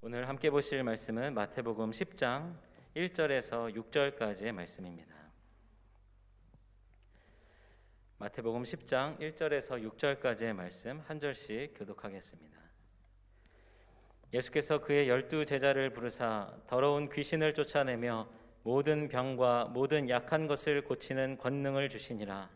오늘 함께 보실 말씀은 마태복음 10장 1절에서 6절까지의 말씀입니다. 마태복음 10장 1절에서 6절까지의 말씀 한 절씩 교독하겠습니다. 예수께서 그의 12제자를 부르사 더러운 귀신을 쫓아내며 모든 병과 모든 약한 것을 고치는 권능을 주시니라.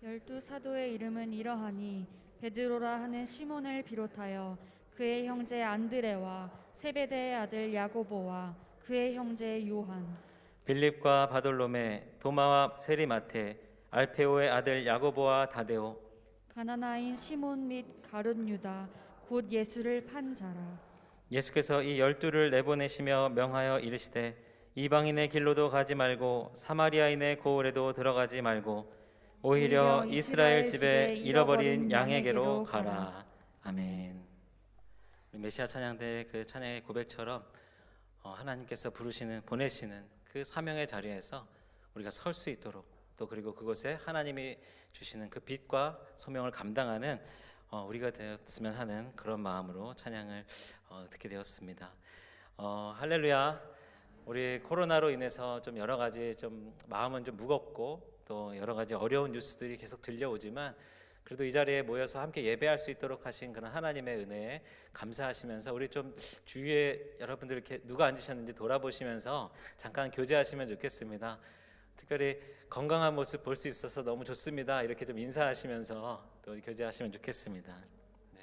12사도의 이름은 이러하니 베드로라 하는 시몬을 비롯하여 그의 형제 안드레와 세베대의 아들 야고보와 그의 형제 요한, 빌립과 바돌로메, 도마와 세리마테, 알페오의 아들 야고보와 다데오, 가나나인 시몬 및 가룟 유다 곧 예수를 판 자라. 예수께서 이 12를 내보내시며 명하여 이르시되 이방인의 길로도 가지 말고 사마리아인의 고을에도 들어가지 말고 오히려 이스라엘 집에 잃어버린 양에게로 가라. 아멘. 메시아 찬양대 그 찬양의 고백처럼 하나님께서 보내시는 그 사명의 자리에서 우리가 설 수 있도록, 또 그리고 그곳에 하나님이 주시는 그 빛과 소명을 감당하는 우리가 되었으면 하는 그런 마음으로 찬양을 듣게 되었습니다. 할렐루야. 우리 코로나로 인해서 좀 여러 가지 좀 마음은 좀 무겁고 또 여러 가지 어려운 뉴스들이 계속 들려오지만, 그래도 이 자리에 모여서 함께 예배할 수 있도록 하신 그런 하나님의 은혜에 감사하시면서 우리 좀 주위에 여러분들 이렇게 누가 앉으셨는지 돌아보시면서 잠깐 교제하시면 좋겠습니다. 특별히 건강한 모습 볼 수 있어서 너무 좋습니다. 이렇게 좀 인사하시면서 또 교제하시면 좋겠습니다. 네.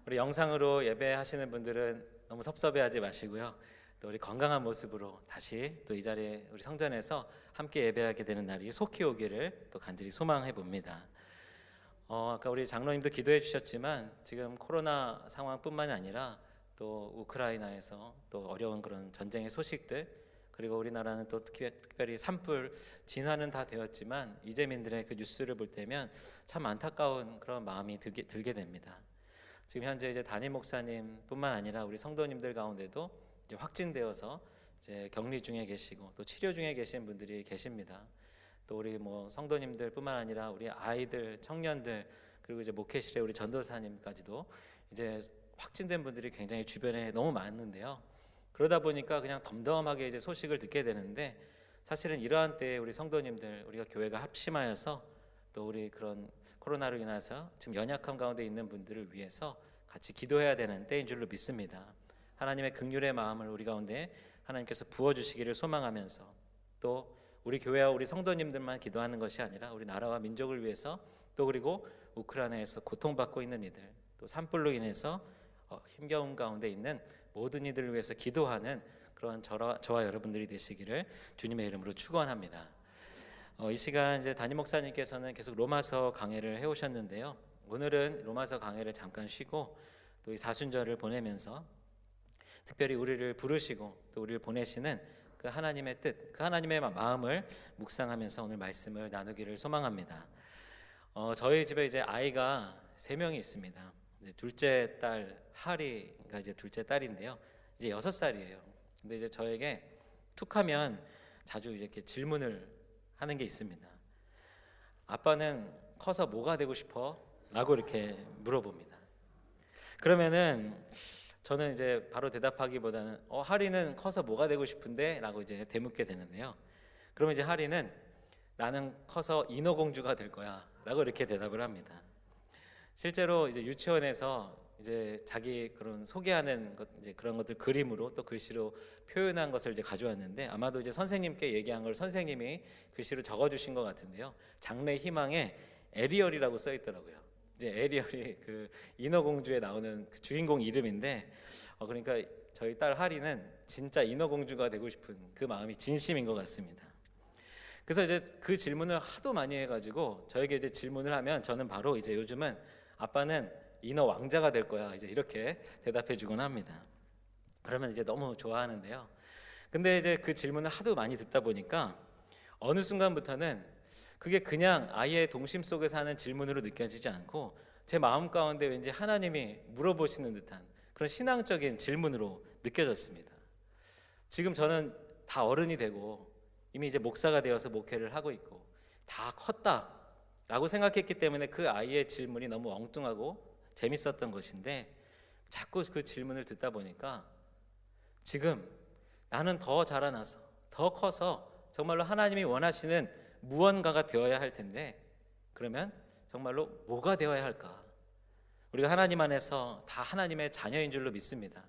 우리 영상으로 예배하시는 분들은 너무 섭섭해하지 마시고요. 또 우리 건강한 모습으로 다시 또 이 자리에 우리 성전에서 함께 예배하게 되는 날이 속히 오기를 또 간절히 소망해 봅니다. 아까 우리 장로님도 기도해 주셨지만 지금 코로나 상황뿐만이 아니라 또 우크라이나에서 또 어려운 그런 전쟁의 소식들, 그리고 우리나라는 또 특별히 산불 진화는 다 되었지만 이재민들의 그 뉴스를 볼 때면 참 안타까운 그런 마음이 들게 됩니다. 지금 현재 이제 담임 목사님뿐만 아니라 우리 성도님들 가운데도 이제 확진되어서 이제 격리 중에 계시고 또 치료 중에 계신 분들이 계십니다. 또 우리 성도님들뿐만 아니라 우리 아이들, 청년들, 그리고 이제 목회실에 우리 전도사님까지도 이제 확진된 분들이 굉장히 주변에 너무 많은데요. 그러다 보니까 그냥 덤덤하게 이제 소식을 듣게 되는데, 사실은 이러한 때에 우리 성도님들, 우리가 교회가 합심하여서 또 우리 그런 코로나로 인해서 지금 연약함 가운데 있는 분들을 위해서 같이 기도해야 되는 때인 줄로 믿습니다. 하나님의 긍휼의 마음을 우리 가운데 하나님께서 부어주시기를 소망하면서, 또 우리 교회와 우리 성도님들만 기도하는 것이 아니라 우리 나라와 민족을 위해서, 또 그리고 우크라이나에서 고통받고 있는 이들, 또 산불로 인해서 힘겨움 가운데 있는 모든 이들을 위해서 기도하는 그런 저와 여러분들이 되시기를 주님의 이름으로 축원합니다. 이 시간 이제 담임 목사님께서는 계속 로마서 강해를 해오셨는데요. 오늘은 로마서 강해를 잠깐 쉬고 또 이 사순절을 보내면서 특별히 우리를 부르시고 또 우리를 보내시는 그 하나님의 뜻, 그 하나님의 마음을 묵상하면서 오늘 말씀을 나누기를 소망합니다. 저희 집에 이제 아이가 3명이 있습니다. 둘째 딸 하리가 이제 둘째 딸인데요. 이제 6살이에요. 근데 이제 저에게 툭하면 자주 이렇게 질문을 하는 게 있습니다. 아빠는 커서 뭐가 되고 싶어? 라고 이렇게 물어봅니다. 그러면은 저는 이제 바로 대답하기보다는 하리는 커서 뭐가 되고 싶은데? 라고 이제 되묻게 되는데요. 그러면 이제 하리는 나는 커서 인어공주가 될 거야 라고 이렇게 대답을 합니다. 실제로 이제 유치원에서 이제 자기 그런 소개하는 것, 이제 그런 것들 그림으로 또 글씨로 표현한 것을 이제 가져왔는데, 아마도 이제 선생님께 얘기한 걸 선생님이 글씨로 적어주신 것 같은데요. 장래 희망에 에리얼이라고 써 있더라고요. 이제 에리얼이 그 인어공주에 나오는 그 주인공 이름인데, 그러니까 저희 딸 하리는 진짜 인어공주가 되고 싶은 그 마음이 진심인 것 같습니다. 그래서 이제 그 질문을 하도 많이 해가지고 저에게 이제 질문을 하면 저는 바로 이제 요즘은 아빠는 인어 왕자가 될 거야 이제 이렇게 대답해 주곤 합니다. 그러면 이제 너무 좋아하는데요. 근데 이제 그 질문을 하도 많이 듣다 보니까 어느 순간부터는 그게 그냥 아이의 동심 속에서 하는 질문으로 느껴지지 않고 제 마음 가운데 왠지 하나님이 물어보시는 듯한 그런 신앙적인 질문으로 느껴졌습니다. 지금 저는 다 어른이 되고 이미 이제 목사가 되어서 목회를 하고 있고 다 컸다라고 생각했기 때문에 그 아이의 질문이 너무 엉뚱하고 재밌었던 것인데, 자꾸 그 질문을 듣다 보니까 지금 나는 더 자라나서 더 커서 정말로 하나님이 원하시는 무언가가 되어야 할 텐데, 그러면 정말로 뭐가 되어야 할까? 우리가 하나님 안에서 다 하나님의 자녀인 줄로 믿습니다.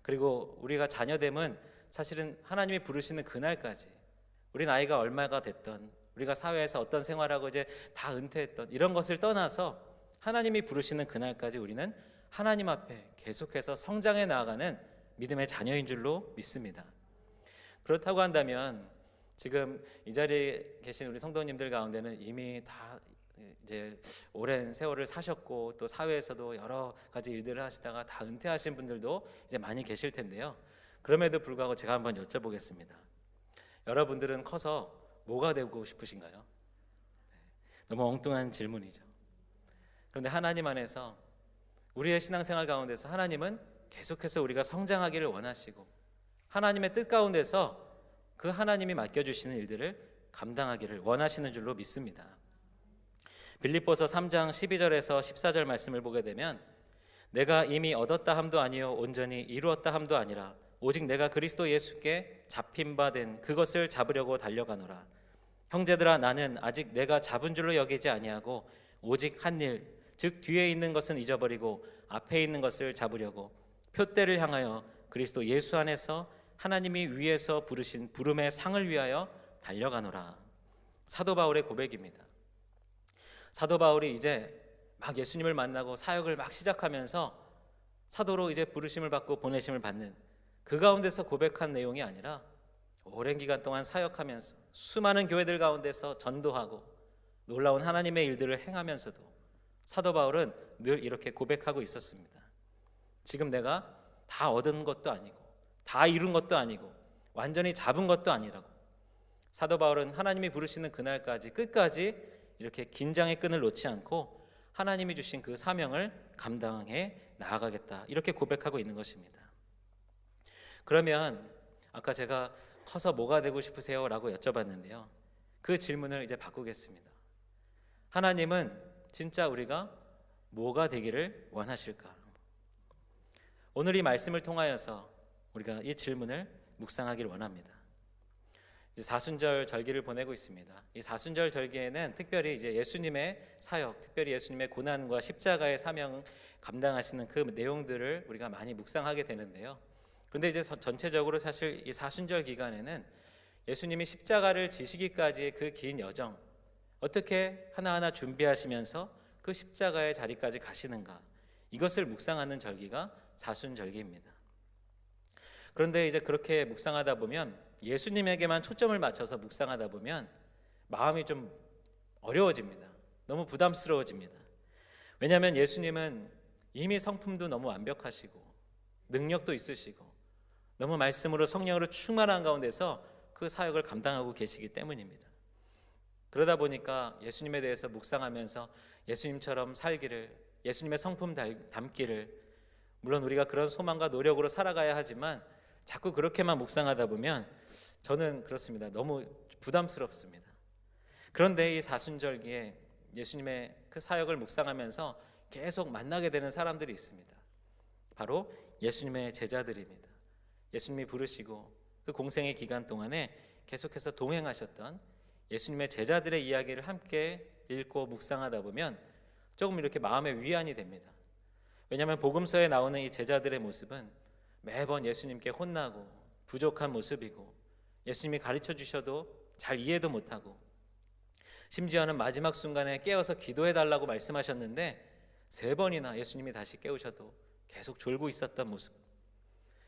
그리고 우리가 자녀됨은 사실은 하나님이 부르시는 그날까지, 우리 나이가 얼마가 됐던, 우리가 사회에서 어떤 생활하고 이제 다 은퇴했던 이런 것을 떠나서 하나님이 부르시는 그날까지 우리는 하나님 앞에 계속해서 성장해 나아가는 믿음의 자녀인 줄로 믿습니다. 그렇다고 한다면 지금 이 자리에 계신 우리 성도님들 가운데는 이미 다 이제 오랜 세월을 사셨고 또 사회에서도 여러 가지 일들을 하시다가 다 은퇴하신 분들도 이제 많이 계실 텐데요. 그럼에도 불구하고 제가 한번 여쭤보겠습니다. 여러분들은 커서 뭐가 되고 싶으신가요? 너무 엉뚱한 질문이죠. 그런데 하나님 안에서 우리의 신앙생활 가운데서 하나님은 계속해서 우리가 성장하기를 원하시고 하나님의 뜻 가운데서 그 하나님이 맡겨주시는 일들을 감당하기를 원하시는 줄로 믿습니다. 빌립보서 3장 12절에서 14절 말씀을 보게 되면 내가 이미 얻었다 함도 아니요 온전히 이루었다 함도 아니라 오직 내가 그리스도 예수께 잡힌 바 된 그것을 잡으려고 달려가노라. 형제들아 나는 아직 내가 잡은 줄로 여기지 아니하고 오직 한 일 즉 뒤에 있는 것은 잊어버리고 앞에 있는 것을 잡으려고 표대를 향하여 그리스도 예수 안에서 하나님이 위에서 부르신 부름의 상을 위하여 달려가노라. 사도 바울의 고백입니다. 사도 바울이 이제 막 예수님을 만나고 사역을 막 시작하면서 사도로 이제 부르심을 받고 보내심을 받는 그 가운데서 고백한 내용이 아니라 오랜 기간 동안 사역하면서 수많은 교회들 가운데서 전도하고 놀라운 하나님의 일들을 행하면서도 사도 바울은 늘 이렇게 고백하고 있었습니다. 지금 내가 다 얻은 것도 아니고 다 이룬 것도 아니고 완전히 잡은 것도 아니라고. 사도 바울은 하나님이 부르시는 그날까지 끝까지 이렇게 긴장의 끈을 놓지 않고 하나님이 주신 그 사명을 감당해 나아가겠다, 이렇게 고백하고 있는 것입니다. 그러면 아까 제가 커서 뭐가 되고 싶으세요? 라고 여쭤봤는데요. 그 질문을 이제 바꾸겠습니다. 하나님은 진짜 우리가 뭐가 되기를 원하실까? 오늘 이 말씀을 통하여서 우리가 이 질문을 묵상하기를 원합니다. 이제 사순절 절기를 보내고 있습니다. 이 사순절 절기에는 특별히 이제 예수님의 사역, 특별히 예수님의 고난과 십자가의 사명 감당하시는 그 내용들을 우리가 많이 묵상하게 되는데요. 그런데 이제 전체적으로 사실 이 사순절 기간에는 예수님이 십자가를 지시기까지의 그 긴 여정, 어떻게 하나하나 준비하시면서 그 십자가의 자리까지 가시는가, 이것을 묵상하는 절기가 사순절기입니다. 그런데 이제 그렇게 묵상하다 보면, 예수님에게만 초점을 맞춰서 묵상하다 보면 마음이 좀 어려워집니다. 너무 부담스러워집니다. 왜냐하면 예수님은 이미 성품도 너무 완벽하시고 능력도 있으시고 너무 말씀으로 성령으로 충만한 가운데서 그 사역을 감당하고 계시기 때문입니다. 그러다 보니까 예수님에 대해서 묵상하면서 예수님처럼 살기를, 예수님의 성품 담기를, 물론 우리가 그런 소망과 노력으로 살아가야 하지만 자꾸 그렇게만 묵상하다 보면 저는 그렇습니다. 너무 부담스럽습니다. 그런데 이 사순절기에 예수님의 그 사역을 묵상하면서 계속 만나게 되는 사람들이 있습니다. 바로 예수님의 제자들입니다. 예수님이 부르시고 그 공생의 기간 동안에 계속해서 동행하셨던 예수님의 제자들의 이야기를 함께 읽고 묵상하다 보면 조금 이렇게 마음의 위안이 됩니다. 왜냐하면 복음서에 나오는 이 제자들의 모습은 매번 예수님께 혼나고 부족한 모습이고 예수님이 가르쳐 주셔도 잘 이해도 못하고 심지어는 마지막 순간에 깨어서 기도해달라고 말씀하셨는데 3번이나 예수님이 다시 깨우셔도 계속 졸고 있었던 모습,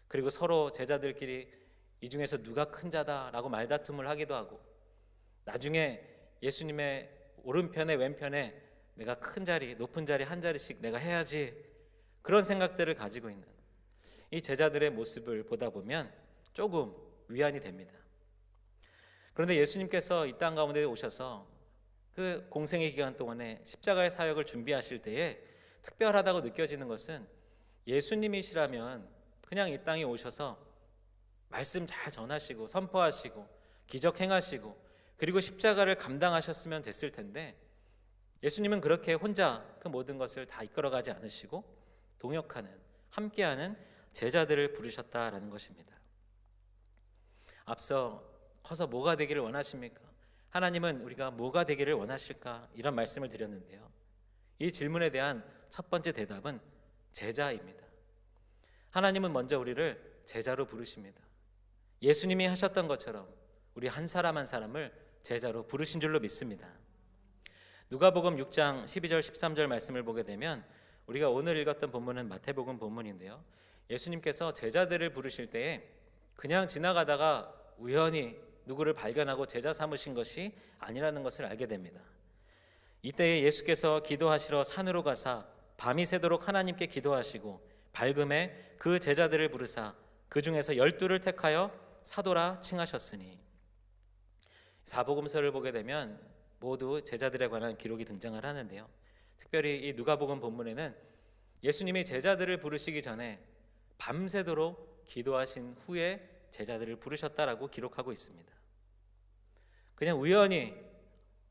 그리고 서로 제자들끼리 이 중에서 누가 큰 자다라고 말다툼을 하기도 하고 나중에 예수님의 오른편에 왼편에 내가 큰 자리, 높은 자리 한 자리씩 내가 해야지, 그런 생각들을 가지고 있는 이 제자들의 모습을 보다 보면 조금 위안이 됩니다. 그런데 예수님께서 이 땅 가운데 오셔서 그 공생의 기간 동안에 십자가의 사역을 준비하실 때에 특별하다고 느껴지는 것은 예수님이시라면 그냥 이 땅에 오셔서 말씀 잘 전하시고 선포하시고 기적 행하시고 그리고 십자가를 감당하셨으면 됐을 텐데 예수님은 그렇게 혼자 그 모든 것을 다 이끌어가지 않으시고 동역하는, 함께하는 제자들을 부르셨다라는 것입니다. 앞서 커서 뭐가 되기를 원하십니까? 하나님은 우리가 뭐가 되기를 원하실까? 이런 말씀을 드렸는데요. 이 질문에 대한 첫 번째 대답은 제자입니다. 하나님은 먼저 우리를 제자로 부르십니다. 예수님이 하셨던 것처럼 우리 한 사람 한 사람을 제자로 부르신 줄로 믿습니다. 누가복음 6장 12절 13절 말씀을 보게 되면 우리가 오늘 읽었던 본문은 마태복음 본문인데요. 예수님께서 제자들을 부르실 때에 그냥 지나가다가 우연히 누구를 발견하고 제자 삼으신 것이 아니라는 것을 알게 됩니다. 이때에 예수께서 기도하시러 산으로 가사 밤이 새도록 하나님께 기도하시고 밝음에 그 제자들을 부르사 그 중에서 12를 택하여 사도라 칭하셨으니, 사복음서를 보게 되면 모두 제자들에 관한 기록이 등장을 하는데요. 특별히 이 누가복음 본문에는 예수님이 제자들을 부르시기 전에 밤새도록 기도하신 후에 제자들을 부르셨다라고 기록하고 있습니다. 그냥 우연히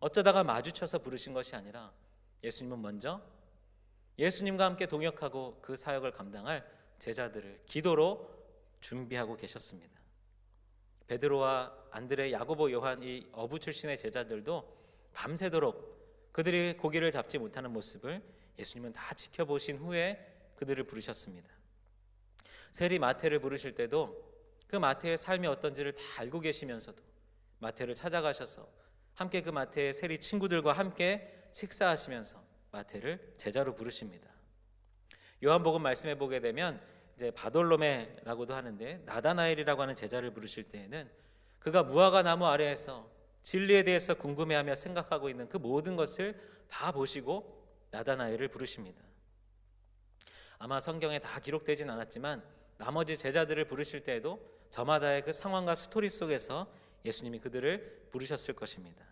어쩌다가 마주쳐서 부르신 것이 아니라 예수님은 먼저 예수님과 함께 동역하고 그 사역을 감당할 제자들을 기도로 준비하고 계셨습니다. 베드로와 안드레, 야고보, 요한 이 어부 출신의 제자들도 밤새도록 그들이 고기를 잡지 못하는 모습을 예수님은 다 지켜보신 후에 그들을 부르셨습니다. 세리 마태를 부르실 때도 그 마태의 삶이 어떤지를 다 알고 계시면서도 마태를 찾아가셔서 함께 그 마태의 세리 친구들과 함께 식사하시면서 마태를 제자로 부르십니다. 요한복음 말씀해 보게 되면 이제 바돌로메라고도 하는데 나다나엘이라고 하는 제자를 부르실 때에는 그가 무화과 나무 아래에서 진리에 대해서 궁금해하며 생각하고 있는 그 모든 것을 다 보시고 나다나엘을 부르십니다. 아마 성경에 다 기록되진 않았지만 나머지 제자들을 부르실 때에도 저마다의 그 상황과 스토리 속에서 예수님이 그들을 부르셨을 것입니다.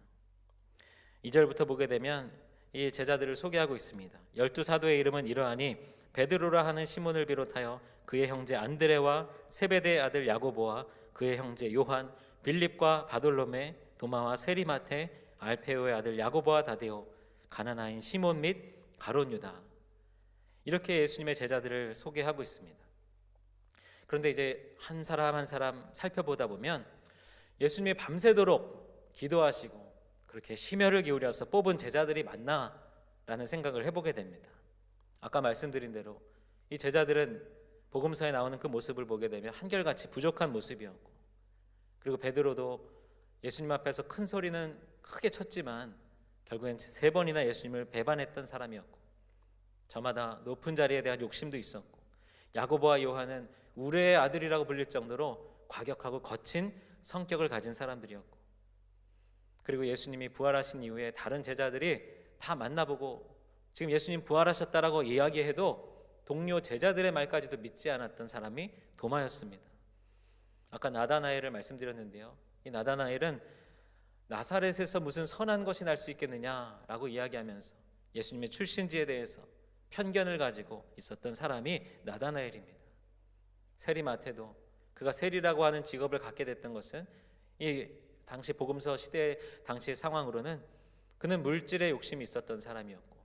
2절부터 보게 되면 이 제자들을 소개하고 있습니다. 12사도의 이름은 이러하니 베드로라 하는 시몬을 비롯하여 그의 형제 안드레와 세베대의 아들 야고보와 그의 형제 요한, 빌립과 바돌로메, 도마와 세리마테, 알페오의 아들 야고보와 다데오, 가나나인 시몬 및 가룟 유다. 이렇게 예수님의 제자들을 소개하고 있습니다. 그런데 이제 한 사람 한 사람 살펴보다 보면 예수님이 밤새도록 기도하시고 그렇게 심혈을 기울여서 뽑은 제자들이 맞나라는 생각을 해보게 됩니다. 아까 말씀드린 대로 이 제자들은 복음서에 나오는 그 모습을 보게 되면 한결같이 부족한 모습이었고, 그리고 베드로도 예수님 앞에서 큰 소리는 크게 쳤지만 결국엔 3번이나 예수님을 배반했던 사람이었고, 저마다 높은 자리에 대한 욕심도 있었고, 야고보와 요한은 우레의 아들이라고 불릴 정도로 과격하고 거친 성격을 가진 사람들이었고, 그리고 예수님이 부활하신 이후에 다른 제자들이 다 만나보고 지금 예수님 부활하셨다라고 이야기해도 동료 제자들의 말까지도 믿지 않았던 사람이 도마였습니다. 아까 나다나엘을 말씀드렸는데요. 이 나다나엘은 나사렛에서 무슨 선한 것이 날 수 있겠느냐라고 이야기하면서 예수님의 출신지에 대해서 편견을 가지고 있었던 사람이 나다나엘입니다. 세리마테도 그가 세리라고 하는 직업을 갖게 됐던 것은 이 당시 복음서 시대 당시의 상황으로는 그는 물질에 욕심이 있었던 사람이었고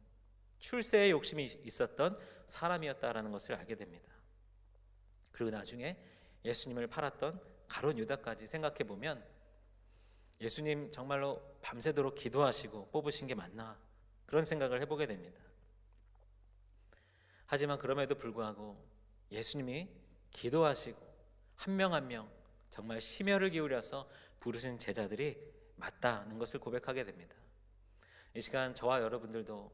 출세에 욕심이 있었던 사람이었다라는 것을 알게 됩니다. 그리고 나중에 예수님을 팔았던 가룟 유다까지 생각해 보면 예수님 정말로 밤새도록 기도하시고 뽑으신 게 맞나, 그런 생각을 해보게 됩니다. 하지만 그럼에도 불구하고 예수님이 기도하시고 한 명 한 명 정말 심혈을 기울여서 부르신 제자들이 맞다는 것을 고백하게 됩니다. 이 시간 저와 여러분들도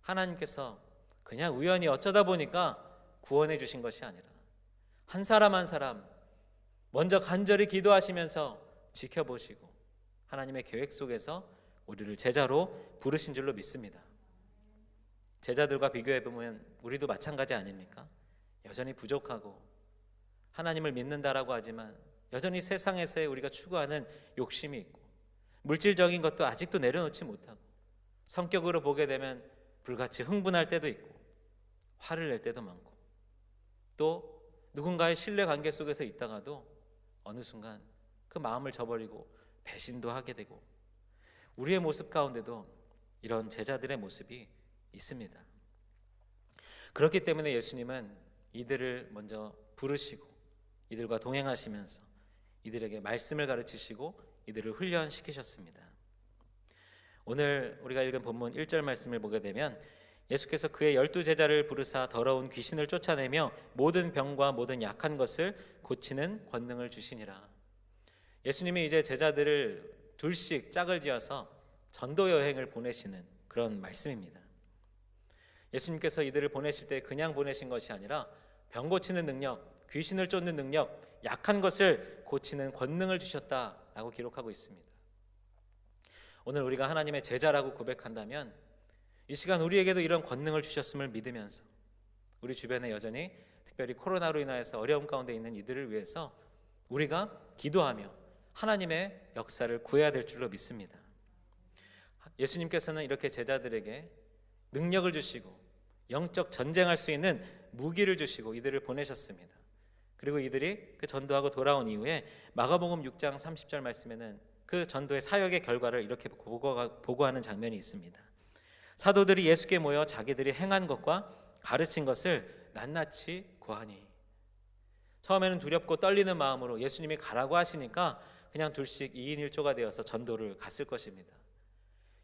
하나님께서 그냥 우연히 어쩌다 보니까 구원해 주신 것이 아니라 한 사람 한 사람 먼저 간절히 기도하시면서 지켜보시고 하나님의 계획 속에서 우리를 제자로 부르신 줄로 믿습니다. 제자들과 비교해보면 우리도 마찬가지 아닙니까? 여전히 부족하고 하나님을 믿는다라고 하지만 여전히 세상에서의 우리가 추구하는 욕심이 있고 물질적인 것도 아직도 내려놓지 못하고 성격으로 보게 되면 불같이 흥분할 때도 있고 화를 낼 때도 많고 또 누군가의 신뢰관계 속에서 있다가도 어느 순간 그 마음을 저버리고 배신도 하게 되고 우리의 모습 가운데도 이런 제자들의 모습이 있습니다. 그렇기 때문에 예수님은 이들을 먼저 부르시고 이들과 동행하시면서 이들에게 말씀을 가르치시고 이들을 훈련시키셨습니다. 오늘 우리가 읽은 본문 1절 말씀을 보게 되면 예수께서 그의 12제자를 부르사 더러운 귀신을 쫓아내며 모든 병과 모든 약한 것을 고치는 권능을 주시니라. 예수님이 이제 제자들을 둘씩 짝을 지어서 전도 여행을 보내시는 그런 말씀입니다. 예수님께서 이들을 보내실 때 그냥 보내신 것이 아니라 병 고치는 능력, 귀신을 쫓는 능력, 약한 것을 고치는 권능을 주셨다라고 기록하고 있습니다. 오늘 우리가 하나님의 제자라고 고백한다면 이 시간 우리에게도 이런 권능을 주셨음을 믿으면서 우리 주변에 여전히 특별히 코로나로 인하여서 어려움 가운데 있는 이들을 위해서 우리가 기도하며 하나님의 역사를 구해야 될 줄로 믿습니다. 예수님께서는 이렇게 제자들에게 능력을 주시고 영적 전쟁할 수 있는 무기를 주시고 이들을 보내셨습니다. 그리고 이들이 그 전도하고 돌아온 이후에 마가복음 6장 30절 말씀에는 그 전도의 사역의 결과를 이렇게 보고하는 장면이 있습니다. 사도들이 예수께 모여 자기들이 행한 것과 가르친 것을 낱낱이 고하니. 처음에는 두렵고 떨리는 마음으로 예수님이 가라고 하시니까 그냥 둘씩 2인 1조가 되어서 전도를 갔을 것입니다.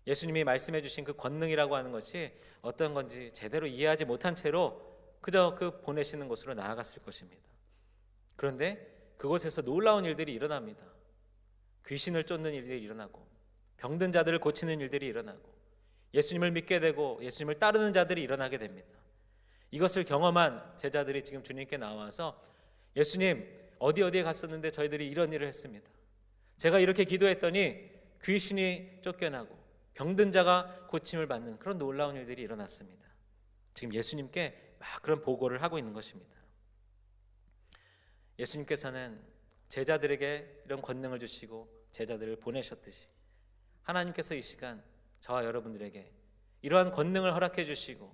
예수님이 말씀해 주신 그 권능이라고 하는 것이 어떤 건지 제대로 이해하지 못한 채로 그저 그 보내시는 곳으로 나아갔을 것입니다. 그런데 그곳에서 놀라운 일들이 일어납니다. 귀신을 쫓는 일들이 일어나고 병든 자들을 고치는 일들이 일어나고 예수님을 믿게 되고 예수님을 따르는 자들이 일어나게 됩니다. 이것을 경험한 제자들이 지금 주님께 나와서 예수님 어디에 갔었는데 저희들이 이런 일을 했습니다. 제가 이렇게 기도했더니 귀신이 쫓겨나고 병든 자가 고침을 받는 그런 놀라운 일들이 일어났습니다. 지금 예수님께 막 그런 보고를 하고 있는 것입니다. 예수님께서는 제자들에게 이런 권능을 주시고 제자들을 보내셨듯이 하나님께서 이 시간 저와 여러분들에게 이러한 권능을 허락해 주시고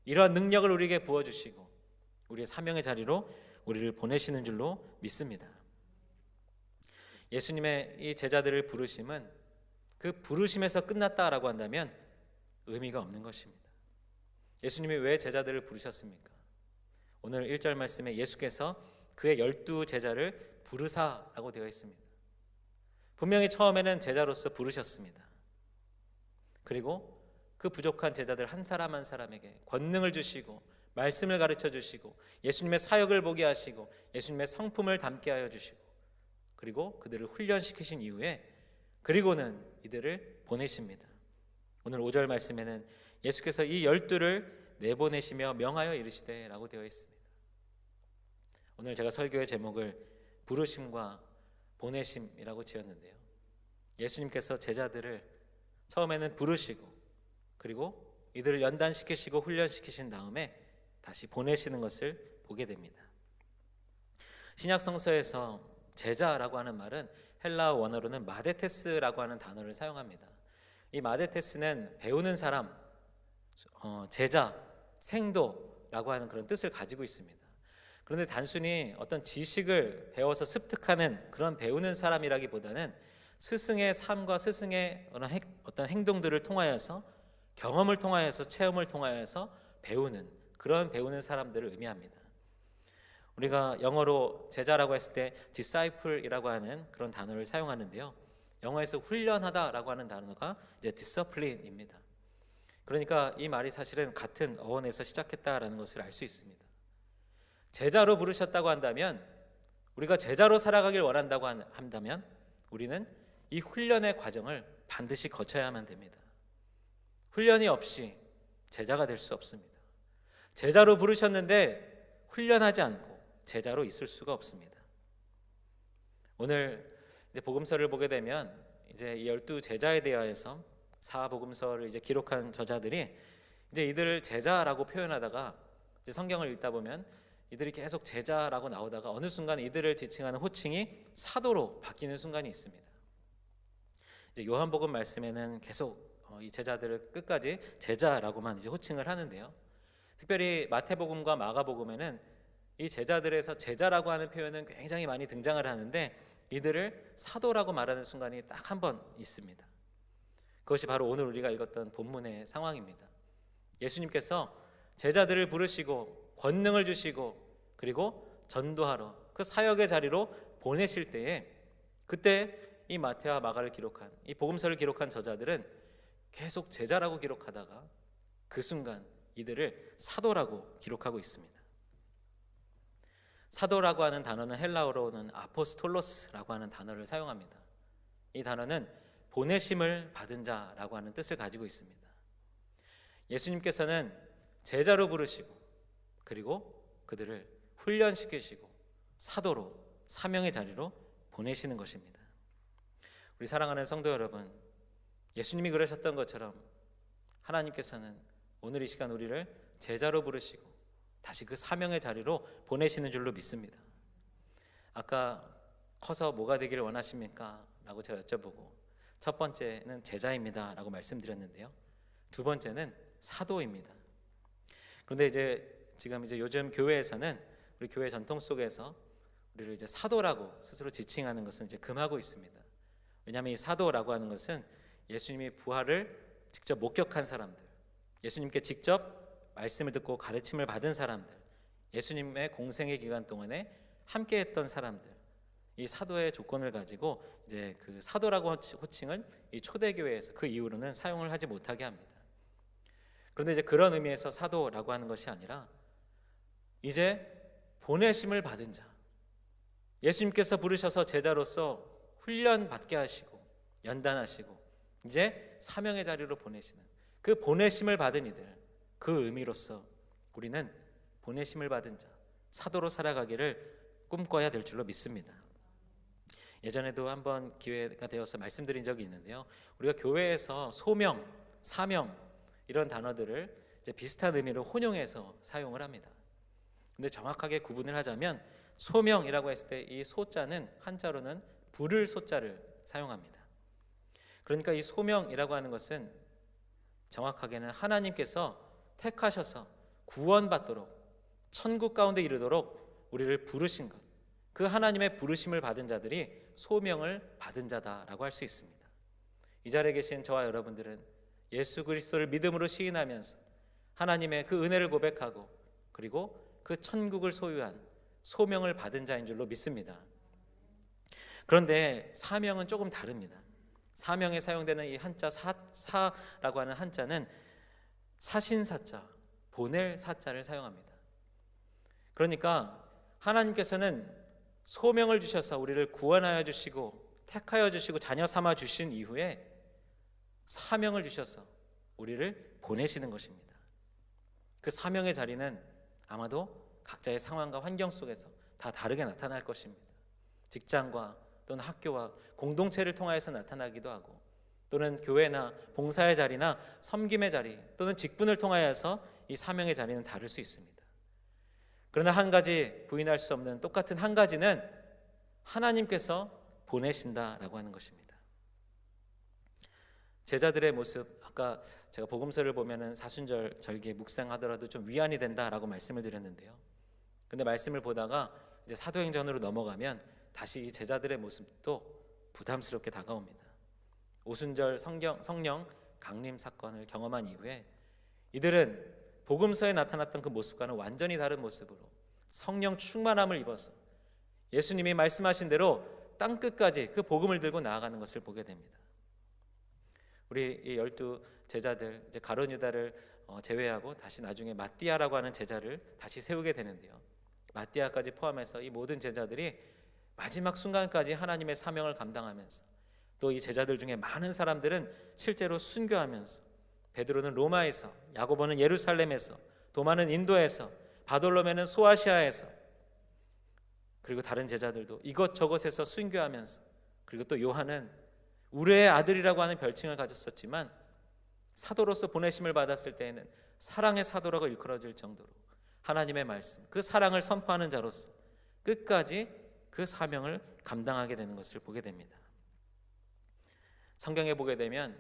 이러한 능력을 우리에게 부어주시고 우리의 사명의 자리로 우리를 보내시는 줄로 믿습니다. 예수님의 이 제자들을 부르심은 그 부르심에서 끝났다라고 한다면 의미가 없는 것입니다. 예수님이 왜 제자들을 부르셨습니까? 오늘 1절 말씀에 예수께서 그의 12제자를 부르사라고 되어 있습니다. 분명히 처음에는 제자로서 부르셨습니다. 그리고 그 부족한 제자들 한 사람 한 사람에게 권능을 주시고 말씀을 가르쳐 주시고 예수님의 사역을 보게 하시고 예수님의 성품을 담게 하여 주시고 그리고 그들을 훈련시키신 이후에 그리고는 이들을 보내십니다. 오늘 5절 말씀에는 예수께서 이 12를 내보내시며 명하여 이르시되 라고 되어 있습니다. 오늘 제가 설교의 제목을 부르심과 보내심이라고 지었는데요. 예수님께서 제자들을 처음에는 부르시고 그리고 이들을 연단시키시고 훈련시키신 다음에 다시 보내시는 것을 보게 됩니다. 신약 성서에서 제자라고 하는 말은 헬라어 원어로는 마데테스라고 하는 단어를 사용합니다. 이 마데테스는 배우는 사람, 제자, 생도라고 하는 그런 뜻을 가지고 있습니다. 그런데 단순히 어떤 지식을 배워서 습득하는 그런 배우는 사람이라기보다는 스승의 삶과 스승의 어떤 행동들을 통하여서 경험을 통하여서 체험을 통하여서 배우는 그런 배우는 사람들을 의미합니다. 우리가 영어로 제자라고 했을 때 disciple이라고 하는 그런 단어를 사용하는데요. 영어에서 훈련하다라고 하는 단어가 이제 discipline입니다. 그러니까 이 말이 사실은 같은 어원에서 시작했다라는 것을 알 수 있습니다. 제자로 부르셨다고 한다면 우리가 제자로 살아가길 원한다고 한다면 우리는 이 훈련의 과정을 반드시 거쳐야만 됩니다. 훈련이 없이 제자가 될 수 없습니다. 제자로 부르셨는데 훈련하지 않고 제자로 있을 수가 없습니다. 오늘 이제 복음서를 보게 되면 이제 이 12제자에 대하여서 사복음서를 이제 기록한 저자들이 이제 이들을 제자라고 표현하다가 이제 성경을 읽다 보면 이들이 계속 제자라고 나오다가 어느 순간 이들을 지칭하는 호칭이 사도로 바뀌는 순간이 있습니다. 이제 요한복음 말씀에는 계속 이 제자들을 끝까지 제자라고만 이제 호칭을 하는데요. 특별히 마태복음과 마가복음에는 이 제자들에서 제자라고 하는 표현은 굉장히 많이 등장을 하는데 이들을 사도라고 말하는 순간이 딱 한 번 있습니다. 그것이 바로 오늘 우리가 읽었던 본문의 상황입니다. 예수님께서 제자들을 부르시고 권능을 주시고 그리고 전도하러 그 사역의 자리로 보내실 때에, 그때 이 마태와 마가를 기록한, 이 복음서를 기록한 저자들은 계속 제자라고 기록하다가 그 순간 이들을 사도라고 기록하고 있습니다. 사도라고 하는 단어는 헬라어로는 아포스톨로스라고 하는 단어를 사용합니다. 이 단어는 보내심을 받은 자라고 하는 뜻을 가지고 있습니다. 예수님께서는 제자로 부르시고 그리고 그들을 훈련시키시고 사도로, 사명의 자리로 보내시는 것입니다. 우리 사랑하는 성도 여러분, 예수님이 그러셨던 것처럼 하나님께서는 오늘 이 시간 우리를 제자로 부르시고 다시 그 사명의 자리로 보내시는 줄로 믿습니다. 아까 커서 뭐가 되기를 원하십니까? 라고 제가 여쭤보고, 첫 번째는 제자입니다 라고 말씀드렸는데요, 두 번째는 사도입니다. 그런데 지금 요즘 교회에서는 우리 교회 전통 속에서 우리를 사도라고 스스로 지칭하는 것은 금하고 있습니다. 왜냐하면 이 사도라고 하는 것은 예수님이 부활을 직접 목격한 사람들, 예수님께 직접 말씀을 듣고 가르침을 받은 사람들, 예수님의 공생의 기간 동안에 함께했던 사람들, 이 사도의 조건을 가지고 그 사도라고 호칭을 이 초대교회에서 그 이후로는 사용을 하지 못하게 합니다. 그런데 그런 의미에서 사도라고 하는 것이 아니라 이제 보내심을 받은 자, 예수님께서 부르셔서 제자로서 훈련받게 하시고 연단하시고 이제 사명의 자리로 보내시는 그 보내심을 받은 이들, 그 의미로서 우리는 보내심을 받은 자, 사도로 살아가기를 꿈꿔야 될 줄로 믿습니다. 예전에도 한번 기회가 되어서 말씀드린 적이 있는데요, 우리가 교회에서 소명, 사명 이런 단어들을 비슷한 의미로 혼용해서 사용을 합니다. 근데 정확하게 구분을 하자면 소명이라고 했을 때 이 소자는 한자로는 부를 소자를 사용합니다. 그러니까 이 소명이라고 하는 것은 정확하게는 하나님께서 택하셔서 구원받도록 천국 가운데 이르도록 우리를 부르신 것, 그 하나님의 부르심을 받은 자들이 소명을 받은 자다라고 할 수 있습니다. 이 자리에 계신 저와 여러분들은 예수 그리스도를 믿음으로 시인하면서 하나님의 그 은혜를 고백하고 그리고 그 천국을 소유한 소명을 받은 자인 줄로 믿습니다. 그런데 사명은 조금 다릅니다. 사명에 사용되는 이 한자 사라고 하는 한자는 사신사자, 보낼 사자를 사용합니다. 그러니까 하나님께서는 소명을 주셔서 우리를 구원하여 주시고 택하여 주시고 자녀 삼아 주신 이후에 사명을 주셔서 우리를 보내시는 것입니다. 그 사명의 자리는 아마도 각자의 상황과 환경 속에서 다 다르게 나타날 것입니다. 직장과 또는 학교와 공동체를 통하여서 나타나기도 하고, 또는 교회나 봉사의 자리나 섬김의 자리 또는 직분을 통하여서 이 사명의 자리는 다를 수 있습니다. 그러나 한 가지 부인할 수 없는 똑같은 한 가지는 하나님께서 보내신다라고 하는 것입니다. 제자들의 모습, 아까 제가 복음서를 보면은 사순절 절기에 묵상하더라도 좀 위안이 된다라고 말씀을 드렸는데요, 근데 말씀을 보다가 이제 사도행전으로 넘어가면 다시 이 제자들의 모습도 부담스럽게 다가옵니다. 오순절 성령 강림 사건을 경험한 이후에 이들은 복음서에 나타났던 그 모습과는 완전히 다른 모습으로 성령 충만함을 입어서 예수님이 말씀하신 대로 땅끝까지 그 복음을 들고 나아가는 것을 보게 됩니다. 우리 이 12 제자들, 이제 가룟 유다를 제외하고 다시 나중에 마띠아라고 하는 제자를 다시 세우게 되는데요, 마띠아까지 포함해서 이 모든 제자들이 마지막 순간까지 하나님의 사명을 감당하면서, 또 이 제자들 중에 많은 사람들은 실제로 순교하면서, 베드로는 로마에서, 야고보는 예루살렘에서, 도마는 인도에서, 바돌로메는 소아시아에서, 그리고 다른 제자들도 이것저것에서 순교하면서, 그리고 또 요한은 우레의 아들이라고 하는 별칭을 가졌었지만 사도로서 보내심을 받았을 때에는 사랑의 사도라고 일컬어질 정도로 하나님의 말씀, 그 사랑을 선포하는 자로서 끝까지 그 사명을 감당하게 되는 것을 보게 됩니다. 성경에 보게 되면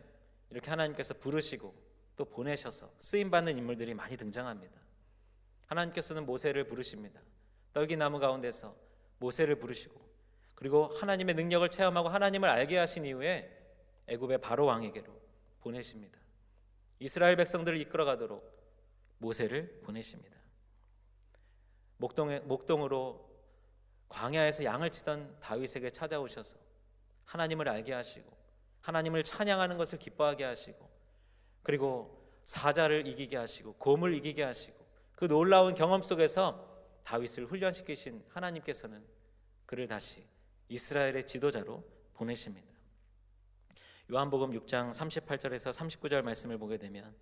이렇게 하나님께서 부르시고 또 보내셔서 쓰임받는 인물들이 많이 등장합니다. 하나님께서는 모세를 부르십니다. 떨기나무 가운데서 모세를 부르시고, 그리고 하나님의 능력을 체험하고 하나님을 알게 하신 이후에 애굽의 바로 왕에게로 보내십니다. 이스라엘 백성들을 이끌어가도록 모세를 보내십니다. 목동으로 광야에서 양을 치던 다윗에게 찾아오셔서 하나님을 알게 하시고 하나님을 찬양하는 것을 기뻐하게 하시고 그리고 사자를 이기게 하시고 곰을 이기게 하시고 그 놀라운 경험 속에서 다윗을 훈련시키신 하나님께서는 그를 다시 이스라엘의 지도자로 보내십니다. 요한복음 6장 38절에서 39절 말씀을 보게 되면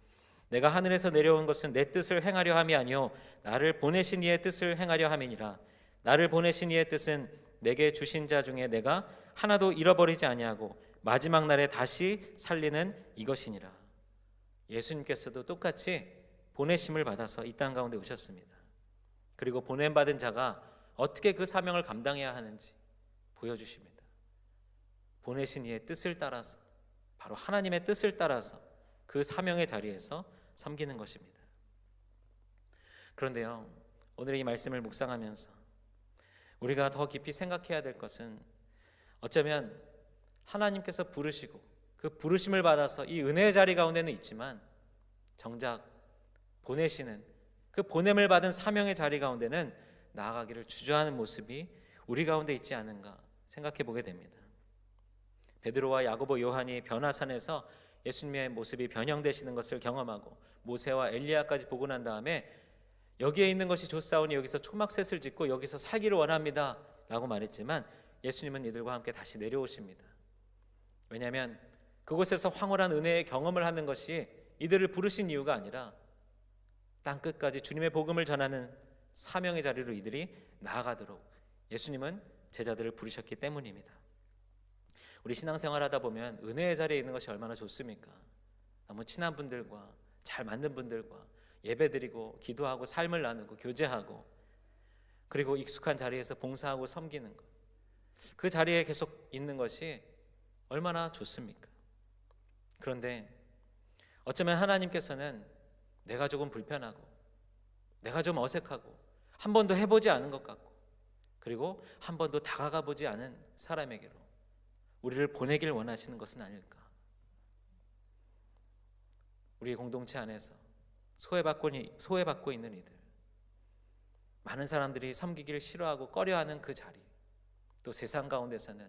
내가 하늘에서 내려온 것은 내 뜻을 행하려 함이 아니요 나를 보내신 이의 뜻을 행하려 함이니라. 나를 보내신 이의 뜻은 내게 주신 자 중에 내가 하나도 잃어버리지 아니하고 마지막 날에 다시 살리는 이것이니라. 예수님께서도 똑같이 보내심을 받아서 이 땅 가운데 오셨습니다. 그리고 보냄받은 자가 어떻게 그 사명을 감당해야 하는지 보여주십니다. 보내신 이의 뜻을 따라서, 바로 하나님의 뜻을 따라서 그 사명의 자리에서 섬기는 것입니다. 그런데요, 오늘 이 말씀을 묵상하면서 우리가 더 깊이 생각해야 될 것은 어쩌면 하나님께서 부르시고 그 부르심을 받아서 이 은혜의 자리 가운데는 있지만 정작 보내시는 그 보냄을 받은 사명의 자리 가운데는 나아가기를 주저하는 모습이 우리 가운데 있지 않은가 생각해 보게 됩니다. 베드로와 야고보, 요한이 변화산에서 예수님의 모습이 변형되시는 것을 경험하고 모세와 엘리야까지 보고 난 다음에 여기에 있는 것이 좋사오니 여기서 초막셋을 짓고 여기서 살기를 원합니다 라고 말했지만 예수님은 이들과 함께 다시 내려오십니다. 왜냐하면 그곳에서 황홀한 은혜의 경험을 하는 것이 이들을 부르신 이유가 아니라 땅끝까지 주님의 복음을 전하는 사명의 자리로 이들이 나아가도록 예수님은 제자들을 부르셨기 때문입니다. 우리 신앙생활 하다 보면 은혜의 자리에 있는 것이 얼마나 좋습니까? 너무 친한 분들과 잘 맞는 분들과 예배드리고 기도하고 삶을 나누고 교제하고 그리고 익숙한 자리에서 봉사하고 섬기는 것, 그 자리에 계속 있는 것이 얼마나 좋습니까? 그런데 어쩌면 하나님께서는 내가 조금 불편하고 내가 좀 어색하고 한 번도 해보지 않은 것 같고 그리고 한 번도 다가가 보지 않은 사람에게로 우리를 보내길 원하시는 것은 아닐까? 우리 공동체 안에서 소외받고 있는 이들, 많은 사람들이 섬기기를 싫어하고 꺼려하는 그 자리, 또 세상 가운데서는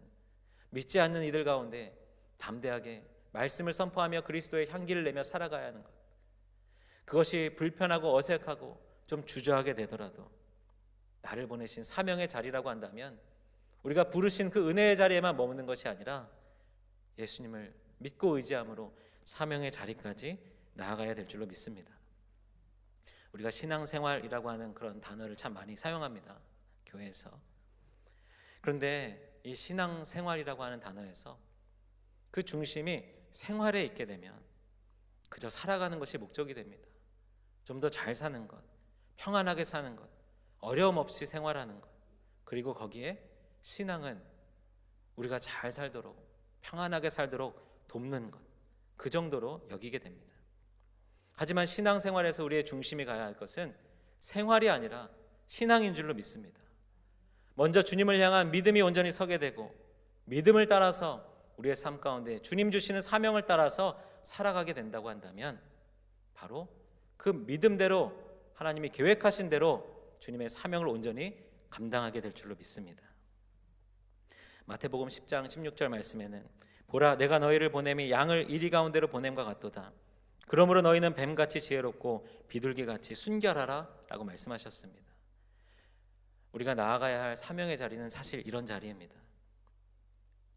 믿지 않는 이들 가운데 담대하게 말씀을 선포하며 그리스도의 향기를 내며 살아가야 하는 것, 그것이 불편하고 어색하고 좀 주저하게 되더라도 나를 보내신 사명의 자리라고 한다면 우리가 부르신 그 은혜의 자리에만 머무는 것이 아니라 예수님을 믿고 의지함으로 사명의 자리까지 나아가야 될 줄로 믿습니다. 우리가 신앙생활이라고 하는 그런 단어를 참 많이 사용합니다, 교회에서. 그런데 이 신앙생활이라고 하는 단어에서 그 중심이 생활에 있게 되면 그저 살아가는 것이 목적이 됩니다. 좀 더 잘 사는 것, 평안하게 사는 것, 어려움 없이 생활하는 것, 그리고 거기에 신앙은 우리가 잘 살도록 평안하게 살도록 돕는 것, 그 정도로 여기게 됩니다. 하지만 신앙생활에서 우리의 중심이 가야 할 것은 생활이 아니라 신앙인 줄로 믿습니다. 먼저 주님을 향한 믿음이 온전히 서게 되고 믿음을 따라서 우리의 삶 가운데 주님 주시는 사명을 따라서 살아가게 된다고 한다면 바로 그 믿음대로 하나님이 계획하신 대로 주님의 사명을 온전히 감당하게 될 줄로 믿습니다. 마태복음 10장 16절 말씀에는 보라 내가 너희를 보냄이 양을 이리 가운데로 보냄과 같도다. 그러므로 너희는 뱀같이 지혜롭고 비둘기같이 순결하라 라고 말씀하셨습니다. 우리가 나아가야 할 사명의 자리는 사실 이런 자리입니다.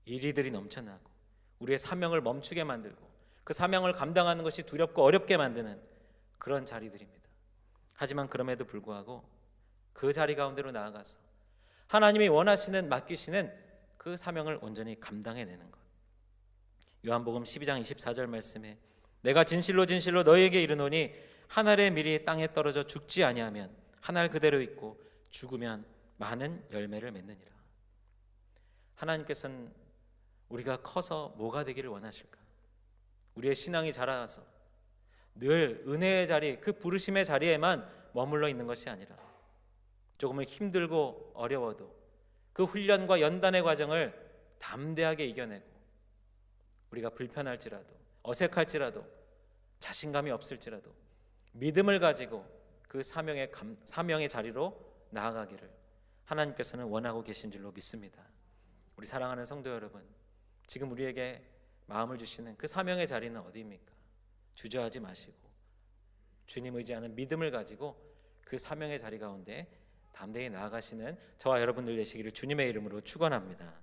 이리들이 넘쳐나고 우리의 사명을 멈추게 만들고 그 사명을 감당하는 것이 두렵고 어렵게 만드는 그런 자리들입니다. 하지만 그럼에도 불구하고 그 자리 가운데로 나아가서 하나님이 원하시는 맡기시는 그 사명을 온전히 감당해내는 것. 요한복음 12장 24절 말씀에 내가 진실로 진실로 너희에게 이르노니 한 알의 밀이 땅에 떨어져 죽지 아니하면 한 알 그대로 있고 죽으면 많은 열매를 맺느니라. 하나님께서는 우리가 커서 뭐가 되기를 원하실까? 우리의 신앙이 자라나서 늘 은혜의 자리, 그 부르심의 자리에만 머물러 있는 것이 아니라 조금은 힘들고 어려워도 그 훈련과 연단의 과정을 담대하게 이겨내고 우리가 불편할지라도 어색할지라도 자신감이 없을지라도 믿음을 가지고 그 사명의 자리로 나아가기를 하나님께서는 원하고 계신 줄로 믿습니다. 우리 사랑하는 성도 여러분, 지금 우리에게 마음을 주시는 그 사명의 자리는 어디입니까? 주저하지 마시고 주님 의지하는 믿음을 가지고 그 사명의 자리 가운데 담대히 나아가시는 저와 여러분들 되시기를 주님의 이름으로 축원합니다.